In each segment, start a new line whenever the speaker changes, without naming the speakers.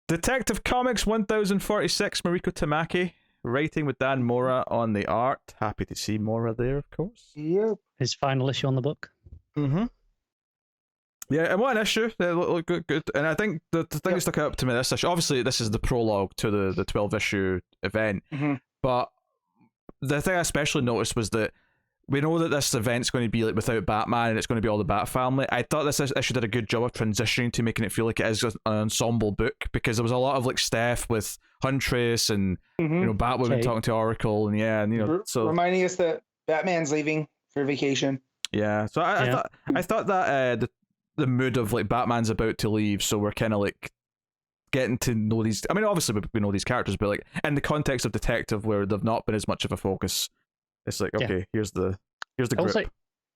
Detective Comics 1046, Mariko Tamaki, writing with Dan Mora on the art. Happy to see Mora there, of course.
Yep.
His final issue on the book.
Mm-hmm. Yeah, and what an issue. They look good. And I think the thing that stuck out to me this issue, obviously this is the prologue to the 12-issue event, but the thing I especially noticed was that we know that this event's going to be like without Batman and it's going to be all the Bat family. I thought this issue did a good job of transitioning to making it feel like it is an ensemble book, because there was a lot of like Steph with Huntress and you know, Batwoman talking to Oracle and you know, so
reminding us that Batman's leaving for vacation.
Yeah, so I thought that the mood of like Batman's about to leave, so we're kind of like getting to know these. I mean, obviously we know these characters, but like in the context of Detective, where they've not been as much of a focus, it's like okay, here's the group.
Also,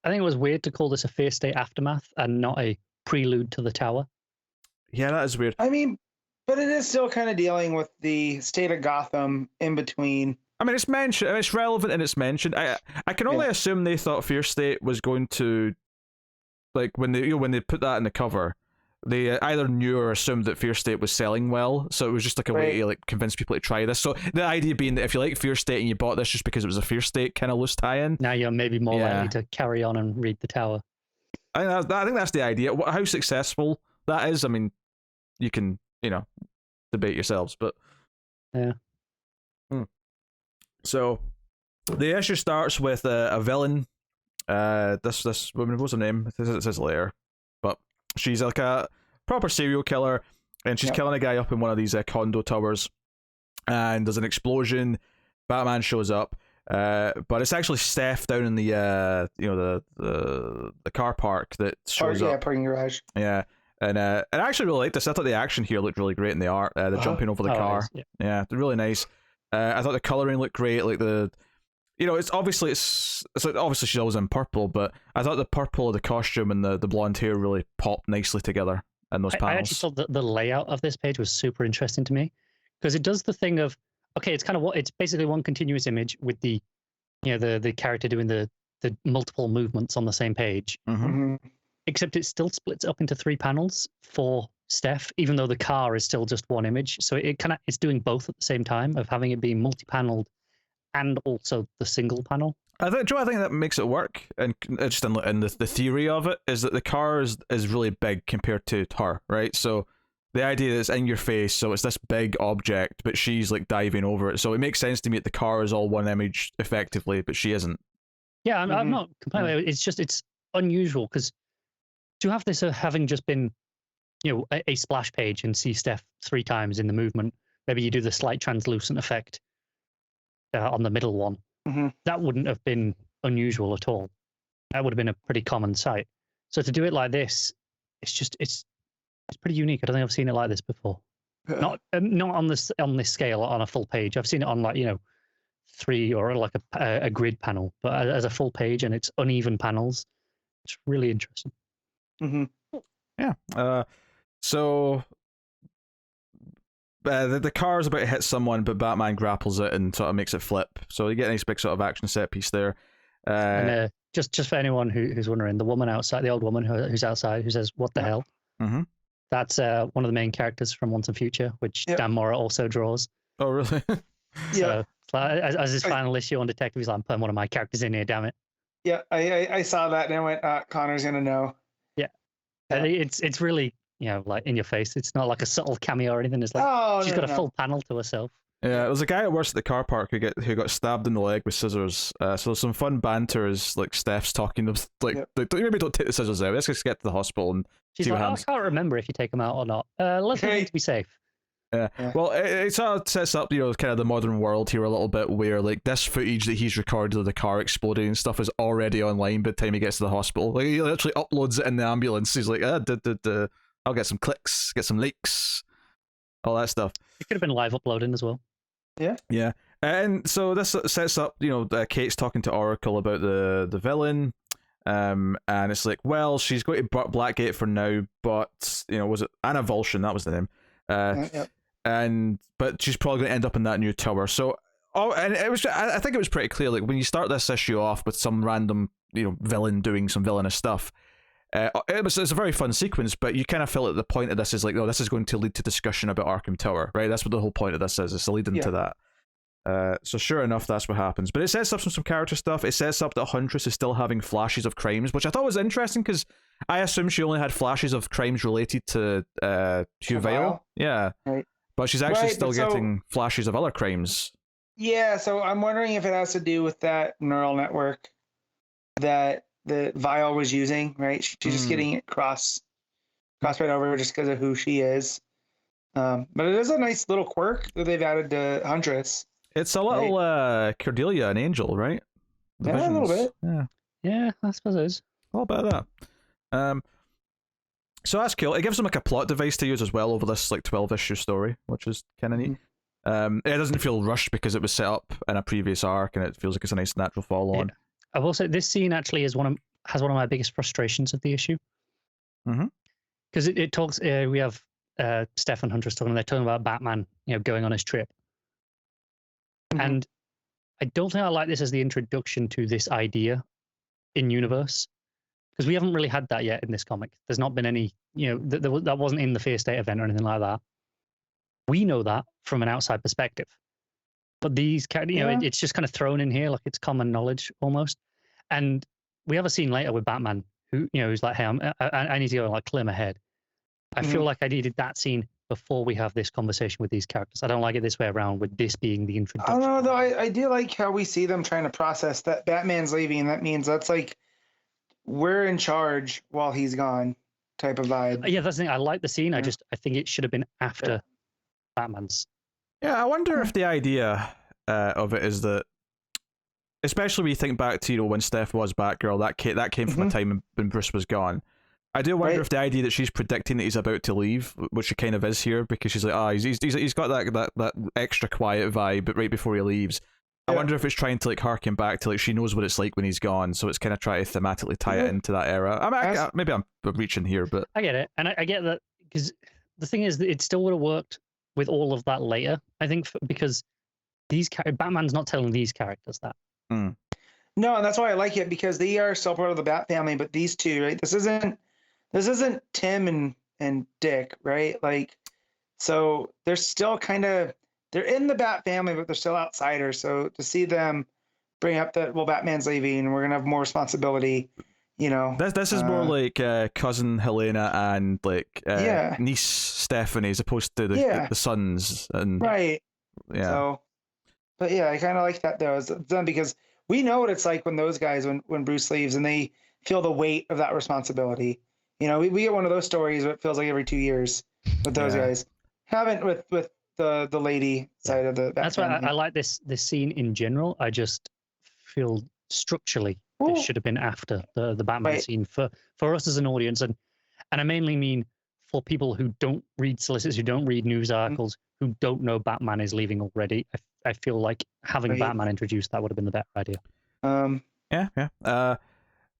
I think it was weird to call this a Fear State Aftermath and not a prelude to the Tower.
Yeah, that is weird.
I mean, but it is still kind of dealing with the state of Gotham in between.
I mean, it's mentioned. It's relevant and it's mentioned. I can only assume they thought Fear State was going to, like when they put that in the cover, they either knew or assumed that Fear State was selling well, so it was just like a way to like convince people to try this. So the idea being that if you like Fear State and you bought this just because it was a Fear State kind of loose tie-in,
now you're maybe more likely to carry on and read the Tower.
I think that's the idea. How successful that is, I mean, you can debate yourselves, but
yeah.
So the issue starts with a villain. This woman, what's her name? It says later, but she's like a proper serial killer, and she's killing a guy up in one of these condo towers. And there's an explosion. Batman shows up, but it's actually Steph down in the the car park that shows up.
Parking garage.
Yeah. And I actually really liked this. I thought the action here looked really great in the art. The jumping over the car. Yeah, really nice. I thought the coloring looked great. Like it's obviously she's always in purple, but I thought the purple of the costume and the blonde hair really popped nicely together in those panels.
I actually thought that the layout of this page was super interesting to me, because it does the thing of it's basically one continuous image with the character doing the multiple movements on the same page. Except it still splits up into 3 panels for Steph, even though the car is still just one image. So it's doing both at the same time, of having it be multi-paneled and also the single panel.
I think that makes it work, and just in the theory of it is that the car is really big compared to her, right? So the idea that it's in your face, so it's this big object, but she's like diving over it. So it makes sense to me that the car is all one image effectively, but she isn't.
Yeah, I'm not complaining. It's unusual, because to have this having just been, a splash page and see Steph 3 times in the movement, maybe you do the slight translucent effect on the middle one. That wouldn't have been unusual at all. That would have been a pretty common sight. So to do it like this, it's pretty unique. I don't think I've seen it like this before. Not on this scale on a full page. I've seen it on 3 or like a grid panel, but as a full page, and it's uneven panels. It's really interesting.
Yeah. So the car is about to hit someone, but Batman grapples it and sort of makes it flip. So you get a nice big sort of action set piece there.
And just for anyone who's wondering, the woman outside, the old woman who's outside, who says, "What the hell?" That's one of the main characters from Once and Future, which Dan Mora also draws.
Oh, really?
So as his final issue on Detective, he's like, "I'm putting one of my characters in here, damn it."
Yeah, I saw that and I went, Connor's gonna know.
And it's really, like in your face. It's not like a subtle cameo or anything. It's like she's got a full panel to herself.
Yeah, there was a guy that works at the car park who got stabbed in the leg with scissors. So there's some fun banter as like Steph's talking to maybe don't take the scissors out. Let's just get to the hospital and
she's
see what happens.
I can't remember if you take them out or not. Let's need to be safe.
Yeah. Well, it sort of sets up, kind of the modern world here a little bit, where like this footage that he's recorded of the car exploding and stuff is already online by the time he gets to the hospital. Like he literally uploads it in the ambulance. He's like, I'll get some clicks, get some likes, all that stuff.
It could have been live uploading as well.
Yeah. And so this sets up, Kate's talking to Oracle about the villain. And it's like, well, she's going to Blackgate for now, but was it Anna Volshin? That was the name. But she's probably going to end up in that new tower. So, and I think it was pretty clear. Like when you start this issue off with some random, villain doing some villainous stuff, It's a very fun sequence, but you kind of feel at the point of this is like, oh, this is going to lead to discussion about Arkham Tower, right? That's what the whole point of this is. It's leading to that. So sure enough, that's what happens. But it sets up some character stuff. It sets up that Huntress is still having flashes of crimes, which I thought was interesting because I assumed she only had flashes of crimes related to Hugh Vale. Yeah.
Right.
But she's actually still getting flashes of other crimes.
Yeah, so I'm wondering if it has to do with that neural network that the Vile was using, right? She's just getting it crossed right over just because of who she is. But it is a nice little quirk that they've added to Huntress.
It's a little Cordelia, an angel, right?
A little bit.
Yeah, I suppose it is.
A little bit of that. So that's cool. It gives them like a plot device to use as well over this like 12-issue story, which is kind of neat. It doesn't feel rushed because it was set up in a previous arc, and it feels like it's a nice natural follow on.
I will say this scene actually has one of my biggest frustrations of the issue. Because it talks. We have Steph and Huntress talking. They're talking about Batman, going on his trip, and I don't think I like this as the introduction to this idea in universe, because we haven't really had that yet in this comic. There's not been any, that wasn't in the Fear State event or anything like that. We know that from an outside perspective, but these, it's just kind of thrown in here like it's common knowledge almost. And we have a scene later with Batman who, who's like, "Hey, I need to go and like clear my head." I feel like I needed that scene before we have this conversation with these characters. I don't like it this way around, with this being the introduction.
I don't know, though. I do like how we see them trying to process that Batman's leaving. That means that's like we're in charge while he's gone type of vibe.
Yeah, that's the thing. I like the scene. I think it should have been after Batman's.
Yeah, I wonder if the idea of it is that, especially when you think back to when Steph was Batgirl, that came from a time when Bruce was gone. I do wonder if the idea that she's predicting that he's about to leave, which she kind of is here, because she's like, he's got that extra quiet vibe right before he leaves. I wonder if it's trying to like harken back to like she knows what it's like when he's gone, so it's kind of trying to thematically tie it into that era. I mean, maybe I'm reaching here, but
I get it, and I get that, because the thing is that it still would have worked with all of that later. I think because Batman's not telling these characters that.
No, and that's why I like it, because they are still part of the Bat family, but these two, right? This isn't Tim and Dick, right? Like, so they're still they're in the Bat family, but they're still outsiders. So to see them bring up that, well, Batman's leaving and we're gonna have more responsibility,
This is more like cousin Helena and like niece Stephanie, as opposed to the sons and
right. Yeah. So, but yeah, I kind of like that though. It's done because we know what it's like when those guys, when Bruce leaves, and they feel the weight of that responsibility. We get one of those stories where it feels like every 2 years with those guys. Haven't with the lady side of the.
That's why I like this scene in general. I just feel structurally this should have been after the Batman scene for us as an audience, and I mainly mean for people who don't read solicits, who don't read news articles, who don't know Batman is leaving already. I feel like having Batman introduced, that would have been the better idea.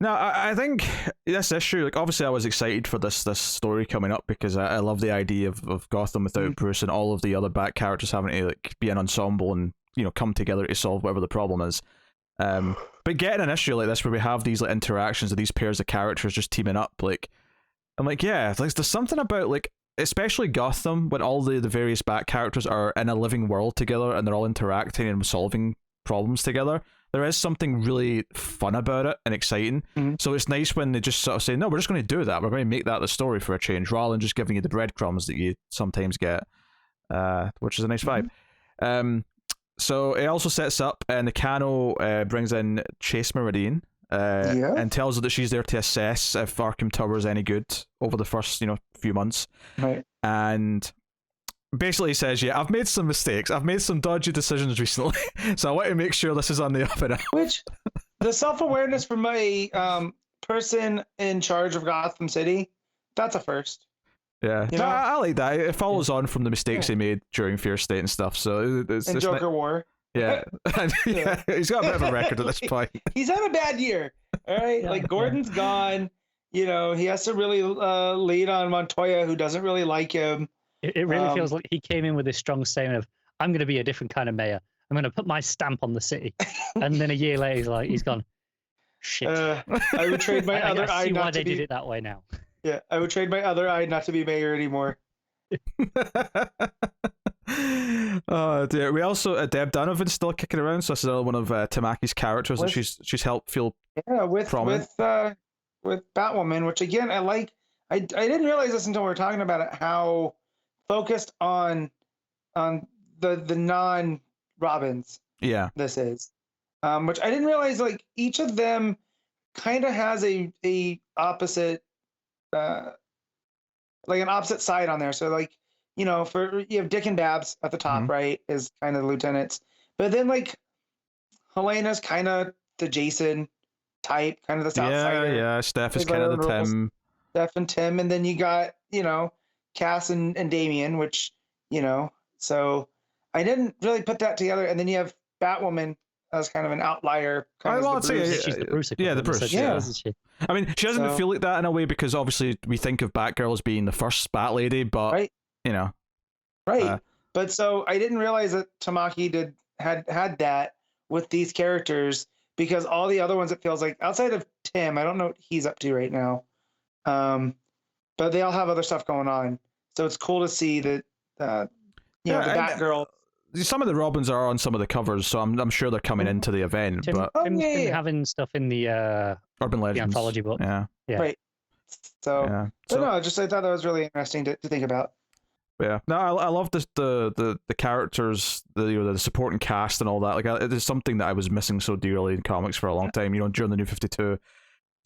No, I think this issue, like, obviously I was excited for this story coming up because I love the idea of Gotham without Bruce and all of the other Bat characters having to like be an ensemble and come together to solve whatever the problem is. But getting an issue like this where we have these like interactions of these pairs of characters just teaming up, like, I'm like, yeah, like, there's something about like, especially Gotham, when all the various Bat characters are in a living world together and they're all interacting and solving problems together. There is something really fun about it and exciting. So it's nice when they just sort of say, no, we're just going to do that. We're going to make that the story for a change, rather than just giving you the breadcrumbs that you sometimes get, which is a nice vibe. So it also sets up, and Nakano brings in Chase Meridian and tells her that she's there to assess if Arkham Tower is any good over the first few months.
Right.
And basically says, I've made some mistakes. I've made some dodgy decisions recently. So I want to make sure this is on the up and up.
Which, the self-awareness from a person in charge of Gotham City, that's a first.
Yeah. No, I like that. It follows on from the mistakes he made during Fear State and stuff. So it's
Joker War.
Yeah. He's got a bit of a record at this point.
He's had a bad year. All right. Like, Gordon's gone. He has to really lean on Montoya, who doesn't really like him.
It really feels like he came in with this strong statement of, I'm going to be a different kind of mayor. I'm going to put my stamp on the city. And then a year later, he's gone, Shit.
I would trade my other
I
eye
see why
not
they
to be.
did it that way now.
Yeah, I would trade my other eye not to be mayor anymore.
Oh dear. We also Deb Donovan's still kicking around, so this is another one of Tamaki's characters that she's helped feel prominent.
With Batwoman, which again I like. I didn't realize this until we were talking about it, how focused on the non Robins this is, which I didn't realize. Like each of them kind of has a opposite, like an opposite side on there. So like, you know, for you have Dick and Babs at the top, right, is kind of the lieutenants, but then like Helena's kind of the Jason type, kind of the South Sider.
Yeah. Steph is kind of the Tim.
Steph and Tim, and then you got, you know, Cass and Damien, which, you know, so I didn't really put that together. And then you have Batwoman as kind of an outlier.
She's the Bruce.
Yeah, the Bruce. Yeah. I mean, she doesn't feel like that in a way because obviously we think of Batgirl as being the first Bat Lady, but you know,
but so I didn't realize that Tamaki had that with these characters, because all the other ones, it feels like outside of Tim, I don't know what he's up to right now. But they all have other stuff going on, so it's cool to see that. You know, the Batgirl.
Some of the Robins are on some of the covers, so I'm sure they're coming into the event.
Tim's been having stuff in the
Urban Legends
anthology book.
Yeah.
Right. So, but no, I thought that was really interesting to think about.
Yeah, no, I love the characters, the supporting cast and all that. Like, it is something that I was missing so dearly in comics for a long time. You know, during the New 52.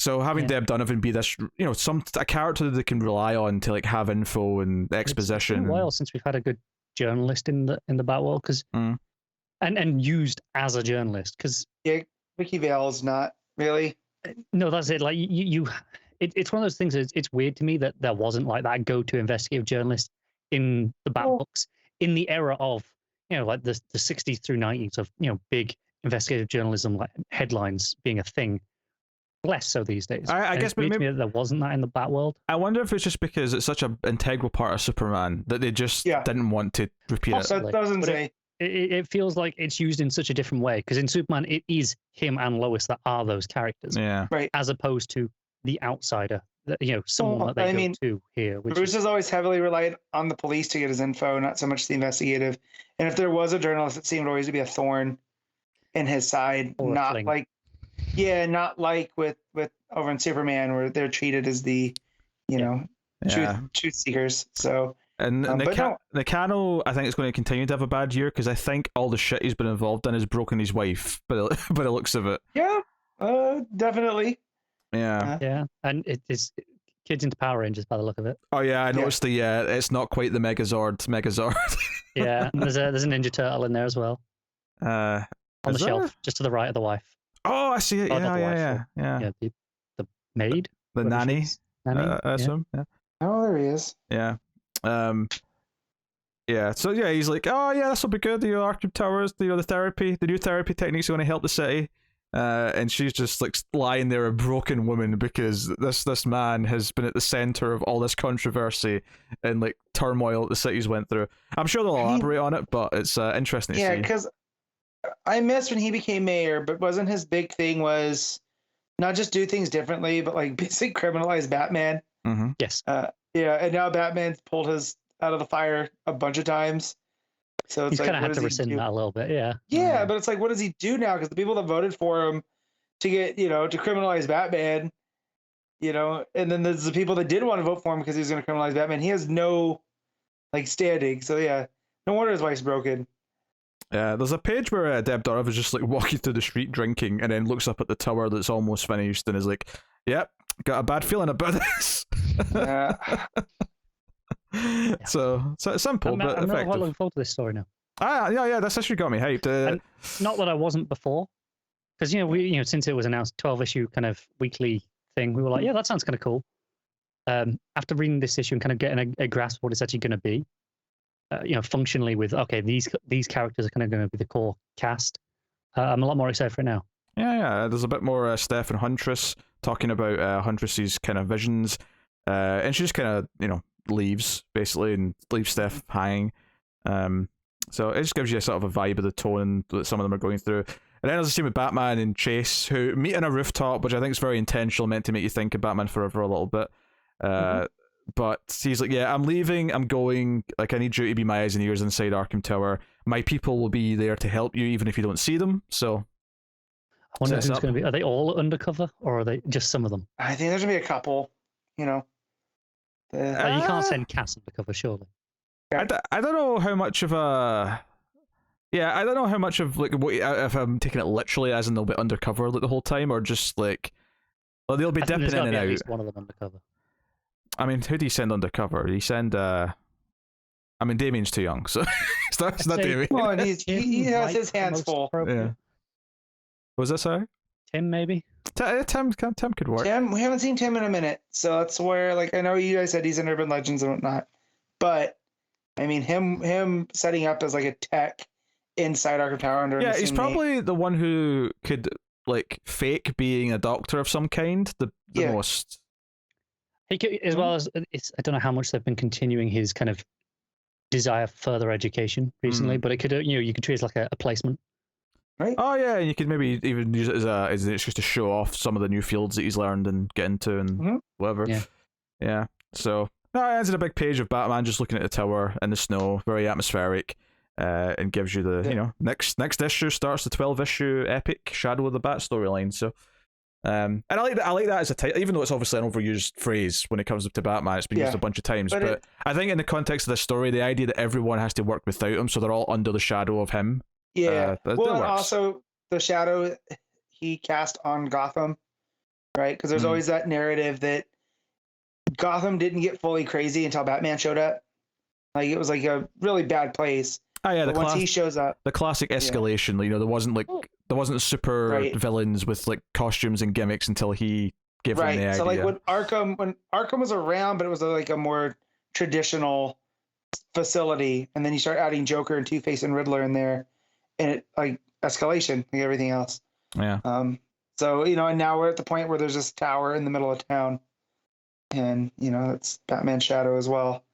So having Deb Donovan be this, you know, a character that they can rely on to like have info and exposition.
It's been a while since we've had a good journalist in the Batworld, because and used as a journalist, because
Vicky Vale's not really.
No, that's it. Like it's one of those things. It's weird to me that there wasn't like that go-to investigative journalist in the Bat books in the era of, you know, like the 60s through 90s of, you know, big investigative journalism, like headlines being a thing. Less so these days.
I guess maybe
there wasn't that in the Batworld.
I wonder if it's just because it's such an integral part of Superman that they just didn't want to repeat it.
That doesn't say.
It feels like it's used in such a different way, because in Superman it is him and Lois that are those characters,
right?
As opposed to the outsider, you know, someone that they go to here.
Bruce has always heavily relied on the police to get his info, not so much the investigative. And if there was a journalist, it seemed always to be a thorn in his side, not like. Yeah, not like with over in Superman, where they're treated as the, you know, truth seekers. So
and Nakano, I think it's going to continue to have a bad year, because I think all the shit he's been involved in has broken his wife. But it looks of it.
Yeah, definitely.
Yeah,
and it is kids into Power Rangers by the look of it.
Oh yeah, I noticed it's not quite the Megazord.
Yeah, and there's a Ninja Turtle in there as well. On the shelf, just to the right of the wife.
Oh, I see it. Yeah.
The maid,
the nanny. I assume. Yeah.
Oh, there he is.
Yeah. Yeah. So yeah, he's like, oh yeah, this will be good. The Arkham Towers, the new therapy techniques are going to help the city. And she's just like lying there, a broken woman, because this man has been at the center of all this controversy and like turmoil that the cities went through. I'm sure they'll elaborate on it, but it's interesting to see.
Yeah, because I missed when he became mayor, but wasn't his big thing was not just do things differently, but like basically criminalize Batman?
Mm-hmm.
Yes.
And now Batman's pulled his out of the fire a bunch of times. So it's
he's kind of had to rescind that a little bit,
Yeah, but it's like, what does he do now? Because the people that voted for him to get, you know, to criminalize Batman, you know, and then there's the people that didn't want to vote for him because he was going to criminalize Batman. He has no like standing. So yeah, no wonder his wife's broken.
Yeah, there's a page where Deb Donovan is just like walking through the street drinking, and then looks up at the tower that's almost finished and is like, "Yep, got a bad feeling about this."
Yeah.
So it's simple but effective.
I'm looking forward to this story now.
Yeah, that's actually got me hyped.
And not that I wasn't before, because since it was announced 12-issue kind of weekly thing, we were like, yeah, that sounds kind of cool. After reading this issue and kind of getting a grasp of what it's actually going to be. Functionally with, okay, these characters are kind of going to be the core cast. I'm a lot more excited for it now.
Yeah. There's a bit more Steph and Huntress talking about Huntress's kind of visions, and she just kind of leaves basically and leaves Steph hanging. So it just gives you a sort of a vibe of the tone that some of them are going through. And then there's a scene with Batman and Chase, who meet on a rooftop, which I think is very intentional, meant to make you think of Batman Forever a little bit. But he's like, yeah, I'm leaving, I'm going, like, I need you to be my eyes and ears inside Arkham Tower. My people will be there to help you, even if you don't see them, so...
I wonder who's going to be... Are they all undercover, or are they just some of them?
I think there's going to be a couple, you know.
You can't send Cass undercover, surely.
I don't know how much of a... Yeah, I don't know how much of, like, if I'm taking it literally as in they'll be undercover like, the whole time, or just, like... Well, they'll be dipping in and out.
At least one of them undercover.
I mean, who do you send undercover? You send, I mean, Damien's too young, so it's not Damien.
Well, and he has his hands full.
Yeah. Was that sorry?
Tim, maybe?
Tim could work.
Tim, we haven't seen Tim in a minute, so that's where, like, I know you guys said he's in Urban Legends and whatnot, but, I mean, him setting up as, like, a tech inside Arkham Tower under...
Yeah, he's probably the one who could, like, fake being a doctor of some kind the most...
As well as, I don't know how much they've been continuing his kind of desire for further education recently, but it could, you could treat it as like a placement.
Right.
Oh yeah, and you could maybe even use it as an excuse to show off some of the new fields that he's learned and get into and whatever. Yeah. So no, it ends in a big page of Batman just looking at the tower in the snow, very atmospheric, and gives you the next issue starts the 12-issue epic Shadow of the Bat storyline. So. And I like that as a title, even though it's obviously an overused phrase when it comes to Batman. It's been used a bunch of times, but I think in the context of the story, the idea that everyone has to work without him, so they're all under the shadow of him.
Yeah. Well, and also the shadow he cast on Gotham, right? Because there's always that narrative that Gotham didn't get fully crazy until Batman showed up. Like it was like a really bad place.
Oh yeah,
but once he shows up,
the classic escalation. There wasn't super villains with like costumes and gimmicks until he gave them the idea.
So like when Arkham was around, but it was like a more traditional facility, and then you start adding Joker and Two-Face and Riddler in there, and it like escalation like everything else.
Yeah.
So and now we're at the point where there's this tower in the middle of town, and it's Batman's shadow as well.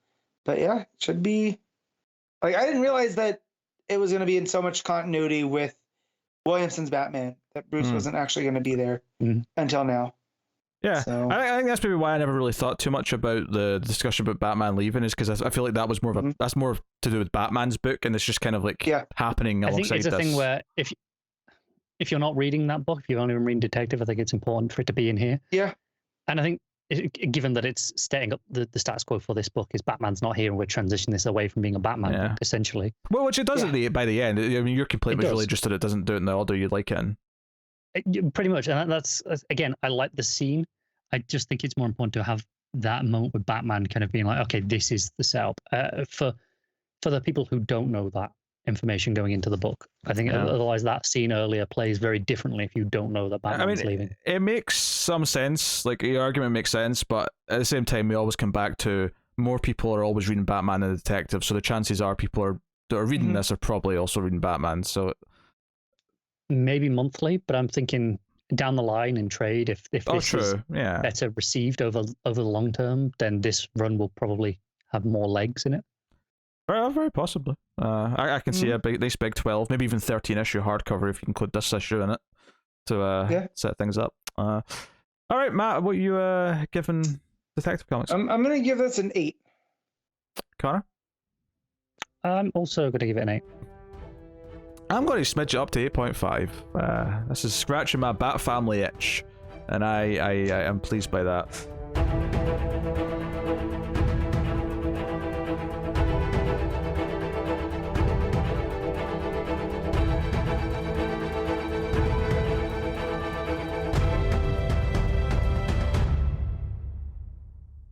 But yeah, it should be. Like, I didn't realize that it was going to be in so much continuity with Williamson's Batman, that Bruce wasn't actually going to be there until now.
Yeah,
so.
I think that's maybe why I never really thought too much about the discussion about Batman leaving, is because I feel like that was more of that's more to do with Batman's book, and it's just kind of like happening alongside this. I think it's a thing where
if you're not reading that book, if you've only been reading Detective, I think it's important for it to be in here.
Yeah.
And I think given that it's setting up the status quo for this book is Batman's not here and we're transitioning this away from being a Batman book, essentially.
Well, which it does by the end. I mean, your complaint was really just that it doesn't do it in the order you'd like it in.
Pretty much. And that's, again, I like the scene. I just think it's more important to have that moment with Batman kind of being like, okay, this is the setup. For the people who don't know that information going into the book, I think otherwise that scene earlier plays very differently if you don't know that Batman's leaving.
It makes some sense, like your argument makes sense, but at the same time we always come back to more people are always reading Batman and the Detective, so the chances are people that are reading this are probably also reading Batman. So
maybe monthly, but I'm thinking down the line in trade, if this is better received over the long term, then this run will probably have more legs in it.
Very possibly. I can see a nice big 12, maybe even 13-issue hardcover if you include this issue in it to set things up. All right, Matt, what are you giving Detective Comics?
I'm going to give this an 8.
Connor?
I'm also going to give it an 8.
I'm going to smidge it up to 8.5. This is scratching my Bat Family itch, and I am pleased by that.